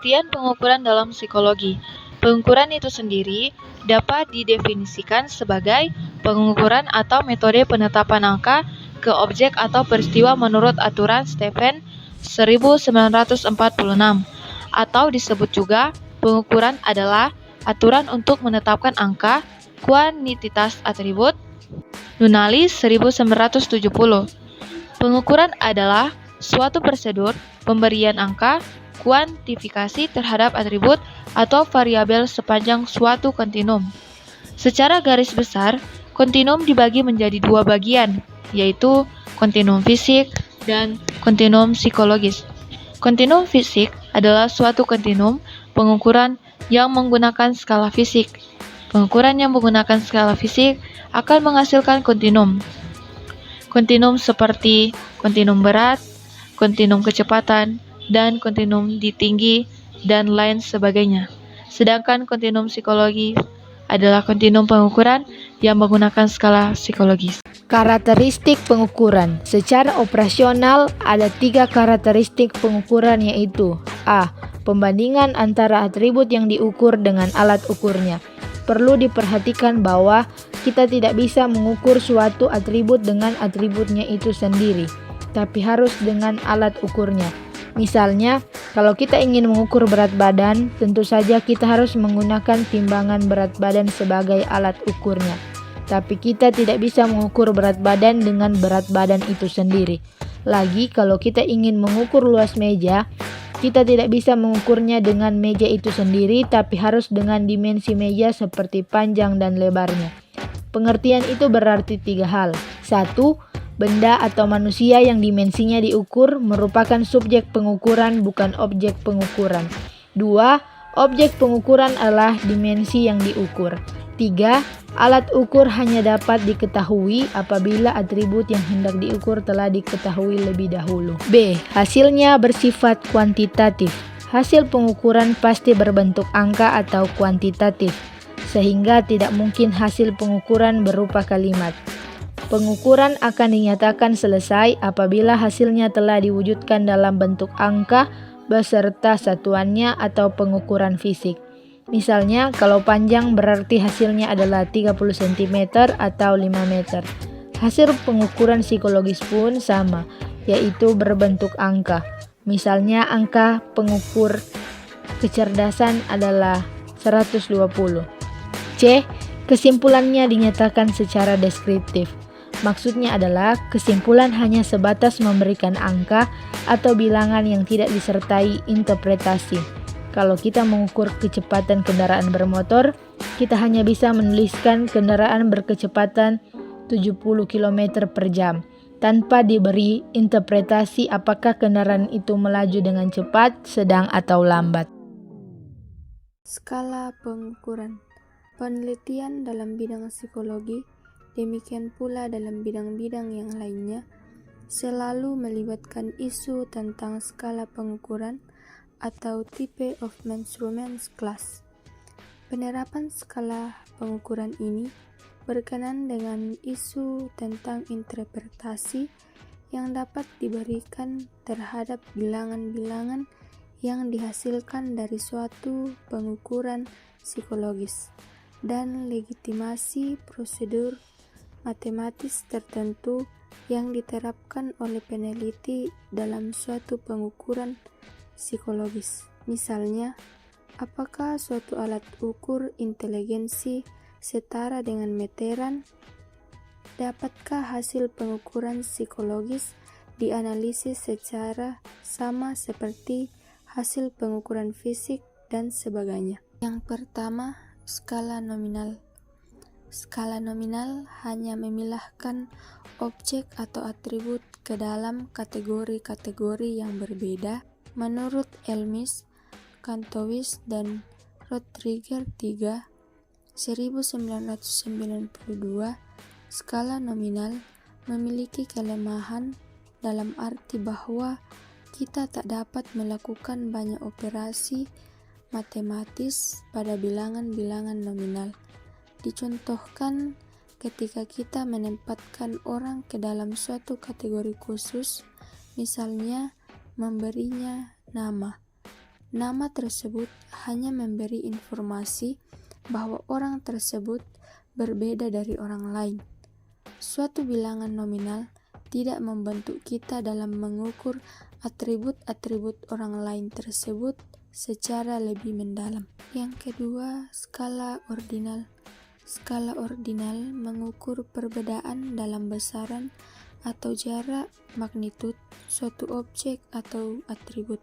Pengertian pengukuran dalam psikologi. Pengukuran itu sendiri dapat didefinisikan sebagai pengukuran atau metode penetapan angka ke objek atau peristiwa menurut aturan Stephen 1946, atau disebut juga pengukuran adalah aturan untuk menetapkan angka, kuantitas atribut, Nunalis 1970. Pengukuran adalah suatu prosedur pemberian angka, kuantifikasi terhadap atribut atau variabel sepanjang suatu kontinum. Secara garis besar, kontinum dibagi menjadi dua bagian, yaitu kontinum fisik dan kontinum psikologis. Kontinum fisik adalah suatu kontinum pengukuran yang menggunakan skala fisik. Pengukuran yang menggunakan skala fisik akan menghasilkan kontinum. Kontinum seperti kontinum berat, kontinum kecepatan, dan kontinum di tinggi, dan lain sebagainya. Sedangkan kontinum psikologi adalah kontinum pengukuran yang menggunakan skala psikologis. Karakteristik pengukuran. Secara operasional ada 3 karakteristik pengukuran, yaitu A. Pembandingan antara atribut yang diukur dengan alat ukurnya. Perlu diperhatikan bahwa kita tidak bisa mengukur suatu atribut dengan atributnya itu sendiri, tapi harus dengan alat ukurnya. Misalnya, kalau kita ingin mengukur berat badan, tentu saja kita harus menggunakan timbangan berat badan sebagai alat ukurnya. Tapi kita tidak bisa mengukur berat badan dengan berat badan itu sendiri. Lagi, kalau kita ingin mengukur luas meja, kita tidak bisa mengukurnya dengan meja itu sendiri, tapi harus dengan dimensi meja seperti panjang dan lebarnya. Pengertian itu berarti 3 hal. 1. Benda atau manusia yang dimensinya diukur merupakan subjek pengukuran, bukan objek pengukuran. 2. Objek pengukuran adalah dimensi yang diukur. 3. Alat ukur hanya dapat diketahui apabila atribut yang hendak diukur telah diketahui lebih dahulu. B. Hasilnya bersifat kuantitatif. Hasil pengukuran pasti berbentuk angka atau kuantitatif, sehingga tidak mungkin hasil pengukuran berupa kalimat. Pengukuran akan dinyatakan selesai apabila hasilnya telah diwujudkan dalam bentuk angka beserta satuannya atau pengukuran fisik. Misalnya, kalau panjang berarti hasilnya adalah 30 cm atau 5 meter. Hasil pengukuran psikologis pun sama, yaitu berbentuk angka. Misalnya, angka pengukur kecerdasan adalah 120. C. Kesimpulannya dinyatakan secara deskriptif. Maksudnya adalah kesimpulan hanya sebatas memberikan angka atau bilangan yang tidak disertai interpretasi. Kalau kita mengukur kecepatan kendaraan bermotor, kita hanya bisa menuliskan kendaraan berkecepatan 70 km per jam, tanpa diberi interpretasi apakah kendaraan itu melaju dengan cepat, sedang, atau lambat. Skala pengukuran. Penelitian dalam bidang psikologi, demikian pula dalam bidang-bidang yang lainnya, selalu melibatkan isu tentang skala pengukuran atau type of measurement class. Penerapan skala pengukuran ini berkenaan dengan isu tentang interpretasi yang dapat diberikan terhadap bilangan-bilangan yang dihasilkan dari suatu pengukuran psikologis dan legitimasi prosedur matematis tertentu yang diterapkan oleh peneliti dalam suatu pengukuran psikologis. Misalnya, apakah suatu alat ukur inteligensi setara dengan meteran? Dapatkah hasil pengukuran psikologis dianalisis secara sama seperti hasil pengukuran fisik dan sebagainya? Yang pertama, skala nominal. Skala nominal hanya memilahkan objek atau atribut ke dalam kategori-kategori yang berbeda. Menurut Elmis, Kantowicz, dan Rotriger 3, 1992, skala nominal memiliki kelemahan dalam arti bahwa kita tak dapat melakukan banyak operasi matematis pada bilangan-bilangan nominal. Dicontohkan ketika kita menempatkan orang ke dalam suatu kategori khusus, misalnya memberinya nama. Nama tersebut hanya memberi informasi bahwa orang tersebut berbeda dari orang lain. Suatu bilangan nominal tidak membantu kita dalam mengukur atribut-atribut orang lain tersebut secara lebih mendalam. Yang kedua, skala ordinal. Skala ordinal mengukur perbedaan dalam besaran atau jarak magnitud suatu objek atau atribut.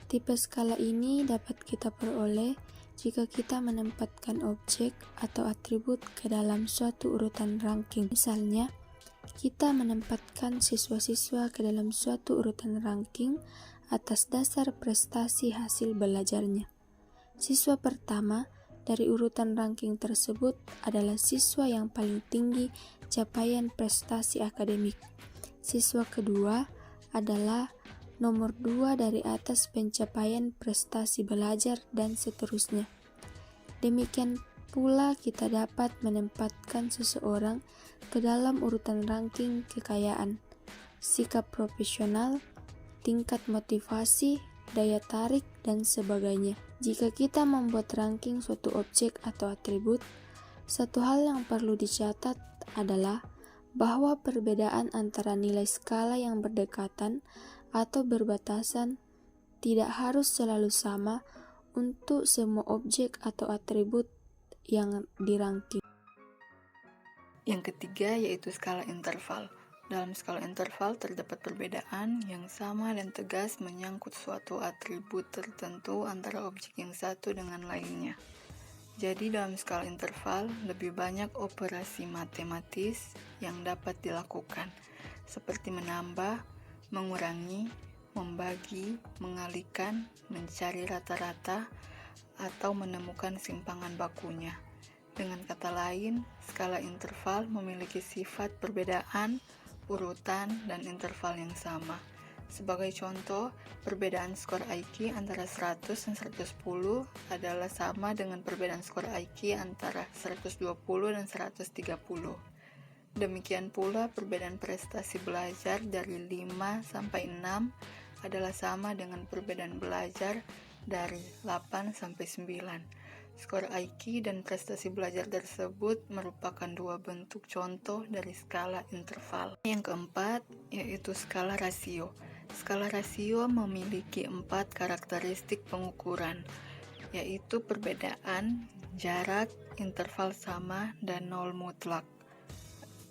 Tipe skala ini dapat kita peroleh jika kita menempatkan objek atau atribut ke dalam suatu urutan ranking. Misalnya, kita menempatkan siswa-siswa ke dalam suatu urutan ranking atas dasar prestasi hasil belajarnya. Siswa pertama dari urutan ranking tersebut adalah siswa yang paling tinggi capaian prestasi akademik. Siswa kedua adalah nomor 2 dari atas pencapaian prestasi belajar dan seterusnya. Demikian pula kita dapat menempatkan seseorang ke dalam urutan ranking kekayaan, sikap profesional, tingkat motivasi, daya tarik, dan sebagainya. Jika kita membuat ranking suatu objek atau atribut, satu hal yang perlu dicatat adalah bahwa perbedaan antara nilai skala yang berdekatan atau berbatasan tidak harus selalu sama untuk semua objek atau atribut yang dirangking. Yang ketiga yaitu skala interval. Dalam skala interval terdapat perbedaan yang sama dan tegas menyangkut suatu atribut tertentu antara objek yang satu dengan lainnya. Jadi dalam skala interval lebih banyak operasi matematis yang dapat dilakukan, seperti menambah, mengurangi, membagi, mengalihkan, mencari rata-rata, atau menemukan simpangan bakunya. Dengan kata lain, skala interval memiliki sifat perbedaan, urutan, dan interval yang sama. Sebagai contoh, perbedaan skor IQ antara 100 dan 110 adalah sama dengan perbedaan skor IQ antara 120 dan 130. Demikian pula perbedaan prestasi belajar dari 5 sampai 6 adalah sama dengan perbedaan belajar dari 8 sampai 9. Skor IQ dan prestasi belajar tersebut merupakan dua bentuk contoh dari skala interval. Yang keempat yaitu skala rasio. Skala rasio memiliki 4 karakteristik pengukuran, yaitu perbedaan, jarak, interval sama, dan nol mutlak.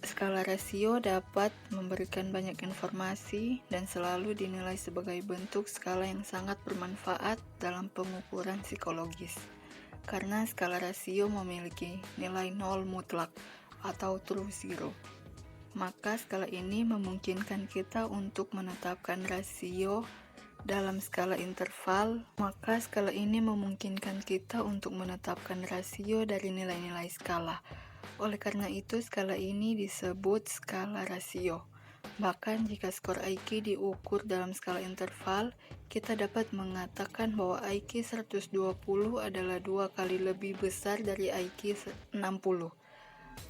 Skala rasio dapat memberikan banyak informasi dan selalu dinilai sebagai bentuk skala yang sangat bermanfaat dalam pengukuran psikologis. Karena skala rasio memiliki nilai nol mutlak atau true zero, maka skala ini memungkinkan kita untuk menetapkan rasio dalam skala interval. Maka skala ini memungkinkan kita untuk menetapkan rasio dari nilai-nilai skala. Oleh karena itu, skala ini disebut skala rasio. Bahkan jika skor IQ diukur dalam skala interval, kita dapat mengatakan bahwa IQ 120 adalah 2 kali lebih besar dari IQ 60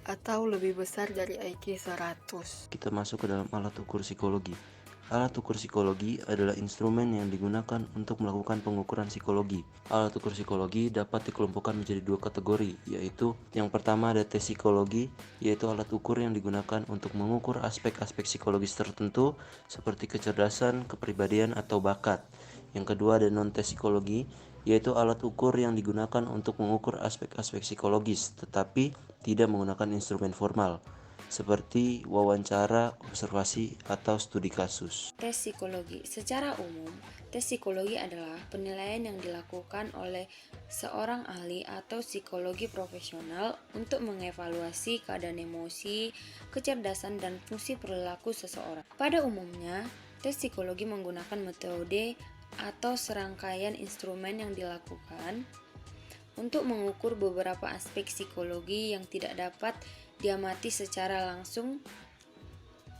atau lebih besar dari IQ 100. Kita masuk ke dalam alat ukur psikologi. Alat ukur psikologi adalah instrumen yang digunakan untuk melakukan pengukuran psikologi. Alat ukur psikologi dapat dikelompokkan menjadi 2 kategori, yaitu yang pertama ada tes psikologi, yaitu alat ukur yang digunakan untuk mengukur aspek-aspek psikologis tertentu seperti kecerdasan, kepribadian, atau bakat. Yang kedua ada non-tes psikologi, yaitu alat ukur yang digunakan untuk mengukur aspek-aspek psikologis, tetapi tidak menggunakan instrumen formal, seperti wawancara, observasi, atau studi kasus. Tes psikologi. Secara umum, tes psikologi adalah penilaian yang dilakukan oleh seorang ahli atau psikologi profesional untuk mengevaluasi keadaan emosi, kecerdasan, dan fungsi perilaku seseorang. Pada umumnya, tes psikologi menggunakan metode atau serangkaian instrumen yang dilakukan untuk mengukur beberapa aspek psikologi yang tidak dapat diamati secara langsung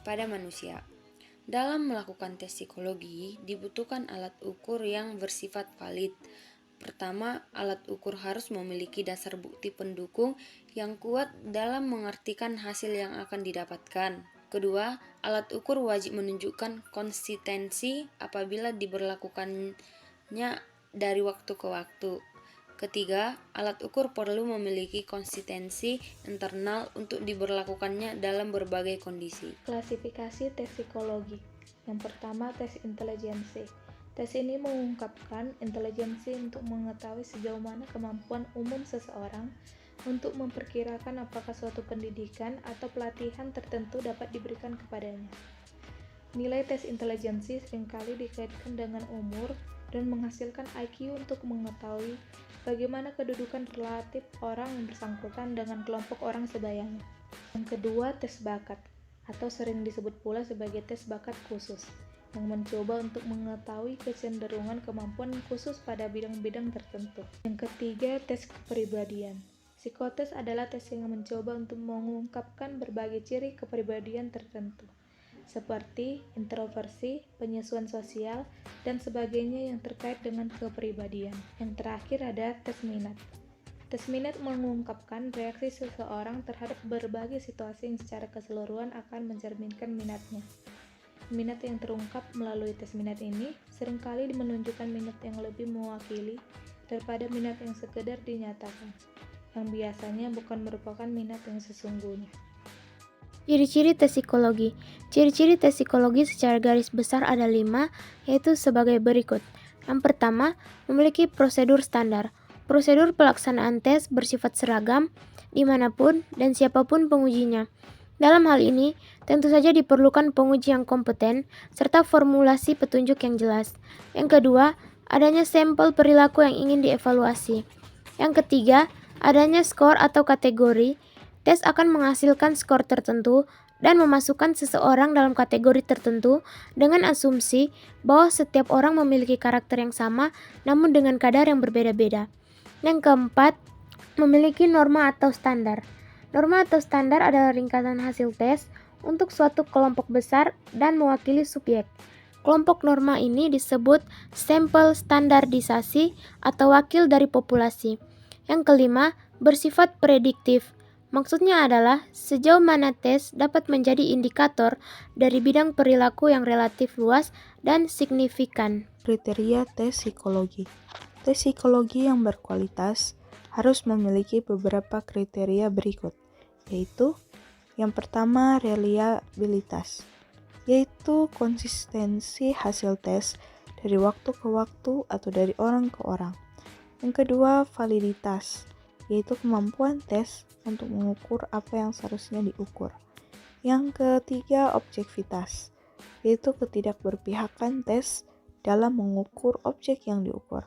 pada manusia. Dalam melakukan tes psikologi, dibutuhkan alat ukur yang bersifat valid. Pertama, alat ukur harus memiliki dasar bukti pendukung yang kuat dalam mengartikan hasil yang akan didapatkan. Kedua, alat ukur wajib menunjukkan konsistensi apabila diberlakukannya dari waktu ke waktu. Ketiga, alat ukur perlu memiliki konsistensi internal untuk diberlakukannya dalam berbagai kondisi. Klasifikasi tes psikologi. Yang pertama, tes intelijensi. Tes ini mengungkapkan intelijensi untuk mengetahui sejauh mana kemampuan umum seseorang untuk memperkirakan apakah suatu pendidikan atau pelatihan tertentu dapat diberikan kepadanya. Nilai tes intelijensi seringkali dikaitkan dengan umur dan menghasilkan IQ untuk mengetahui bagaimana kedudukan relatif orang yang bersangkutan dengan kelompok orang sebayanya. Yang kedua, tes bakat, atau sering disebut pula sebagai tes bakat khusus, yang mencoba untuk mengetahui kecenderungan kemampuan khusus pada bidang-bidang tertentu. Yang ketiga, tes kepribadian. Psikotes adalah tes yang mencoba untuk mengungkapkan berbagai ciri kepribadian tertentu, seperti introversi, penyesuaian sosial, dan sebagainya yang terkait dengan kepribadian. Yang terakhir ada tes minat. Tes minat mengungkapkan reaksi seseorang terhadap berbagai situasi yang secara keseluruhan akan mencerminkan minatnya. Minat yang terungkap melalui tes minat ini seringkali menunjukkan minat yang lebih mewakili daripada minat yang sekedar dinyatakan, yang biasanya bukan merupakan minat yang sesungguhnya. Ciri-ciri tes psikologi. Ciri-ciri tes psikologi secara garis besar ada 5, yaitu sebagai berikut. Yang pertama, memiliki prosedur standar. Prosedur pelaksanaan tes bersifat seragam, dimanapun dan siapapun pengujinya. Dalam hal ini, tentu saja diperlukan penguji yang kompeten, serta formulasi petunjuk yang jelas. Yang kedua, adanya sampel perilaku yang ingin dievaluasi. Yang ketiga, adanya skor atau kategori. Tes akan menghasilkan skor tertentu dan memasukkan seseorang dalam kategori tertentu dengan asumsi bahwa setiap orang memiliki karakter yang sama namun dengan kadar yang berbeda-beda. Yang keempat, memiliki norma atau standar. Norma atau standar adalah ringkasan hasil tes untuk suatu kelompok besar dan mewakili subjek. Kelompok norma ini disebut sampel standarisasi atau wakil dari populasi. Yang kelima, bersifat prediktif. Maksudnya adalah sejauh mana tes dapat menjadi indikator dari bidang perilaku yang relatif luas dan signifikan. Kriteria tes psikologi. Tes psikologi yang berkualitas harus memiliki beberapa kriteria berikut, yaitu yang pertama, reliabilitas, yaitu konsistensi hasil tes dari waktu ke waktu atau dari orang ke orang. Yang kedua, validitas, yaitu kemampuan tes untuk mengukur apa yang seharusnya diukur. Yang ketiga, objektivitas, yaitu ketidakberpihakan tes dalam mengukur objek yang diukur.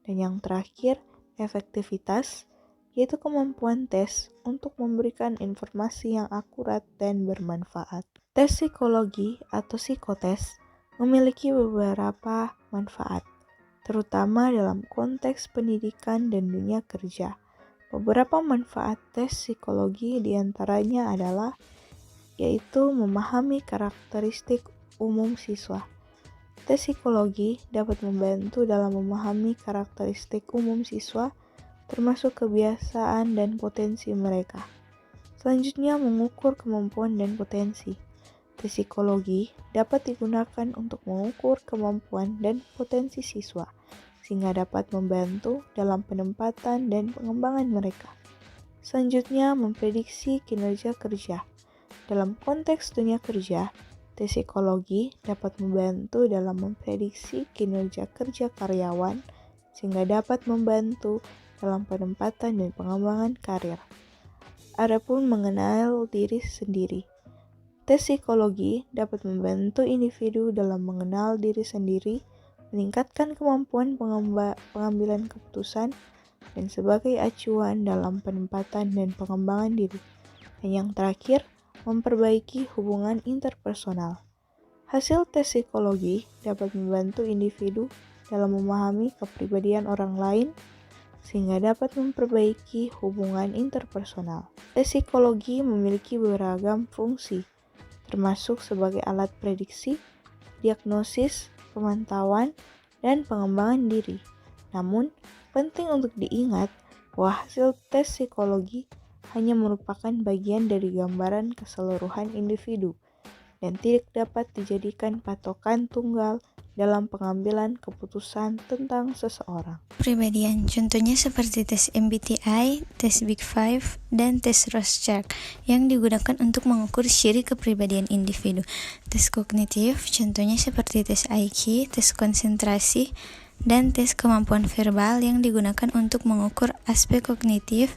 Dan yang terakhir, efektivitas, yaitu kemampuan tes untuk memberikan informasi yang akurat dan bermanfaat. Tes psikologi atau psikotes memiliki beberapa manfaat, terutama dalam konteks pendidikan dan dunia kerja. Beberapa manfaat tes psikologi diantaranya adalah yaitu memahami karakteristik umum siswa. Tes psikologi dapat membantu dalam memahami karakteristik umum siswa, termasuk kebiasaan dan potensi mereka. Selanjutnya, mengukur kemampuan dan potensi. Tes psikologi dapat digunakan untuk mengukur kemampuan dan potensi siswa, sehingga dapat membantu dalam penempatan dan pengembangan mereka. Selanjutnya, memprediksi kinerja kerja. Dalam konteks dunia kerja, tes psikologi dapat membantu dalam memprediksi kinerja kerja karyawan, sehingga dapat membantu dalam penempatan dan pengembangan karir. Adapun mengenal diri sendiri, tes psikologi dapat membantu individu dalam mengenal diri sendiri, meningkatkan kemampuan pengambilan keputusan, dan sebagai acuan dalam penempatan dan pengembangan diri. Dan yang terakhir, memperbaiki hubungan interpersonal. Hasil tes psikologi dapat membantu individu dalam memahami kepribadian orang lain, sehingga dapat memperbaiki hubungan interpersonal. Tes psikologi memiliki beragam fungsi, termasuk sebagai alat prediksi, diagnosis, pemantauan, dan pengembangan diri. Namun, penting untuk diingat bahwa hasil tes psikologi hanya merupakan bagian dari gambaran keseluruhan individu dan tidak dapat dijadikan patokan tunggal dalam pengambilan keputusan tentang seseorang. Kepribadian, contohnya seperti tes MBTI, tes Big Five, dan tes Rorschach yang digunakan untuk mengukur ciri kepribadian individu. Tes kognitif, contohnya seperti tes IQ, tes konsentrasi, dan tes kemampuan verbal yang digunakan untuk mengukur aspek kognitif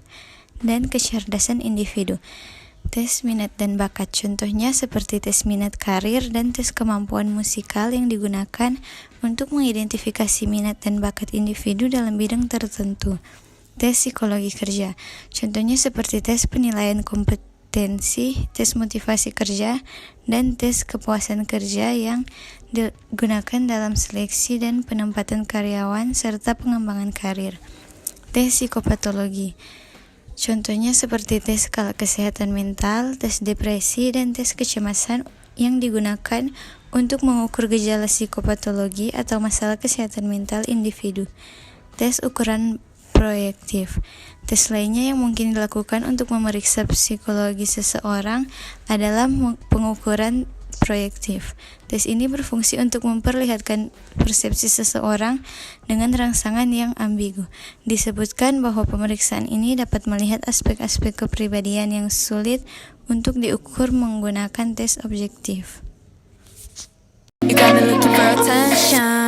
dan kecerdasan individu. Tes minat dan bakat, contohnya seperti tes minat karir dan tes kemampuan musikal yang digunakan untuk mengidentifikasi minat dan bakat individu dalam bidang tertentu. Tes psikologi kerja, contohnya seperti tes penilaian kompetensi, tes motivasi kerja, dan tes kepuasan kerja yang digunakan dalam seleksi dan penempatan karyawan serta pengembangan karir. Tes psikopatologi, contohnya seperti tes skala kesehatan mental, tes depresi, dan tes kecemasan yang digunakan untuk mengukur gejala psikopatologi atau masalah kesehatan mental individu. Tes ukuran proyektif. Tes lainnya yang mungkin dilakukan untuk memeriksa psikologi seseorang adalah pengukuran proyektif. Tes ini berfungsi untuk memperlihatkan persepsi seseorang dengan rangsangan yang ambigu. Disebutkan bahwa pemeriksaan ini dapat melihat aspek-aspek kepribadian yang sulit untuk diukur menggunakan tes objektif. You got me looking for attention.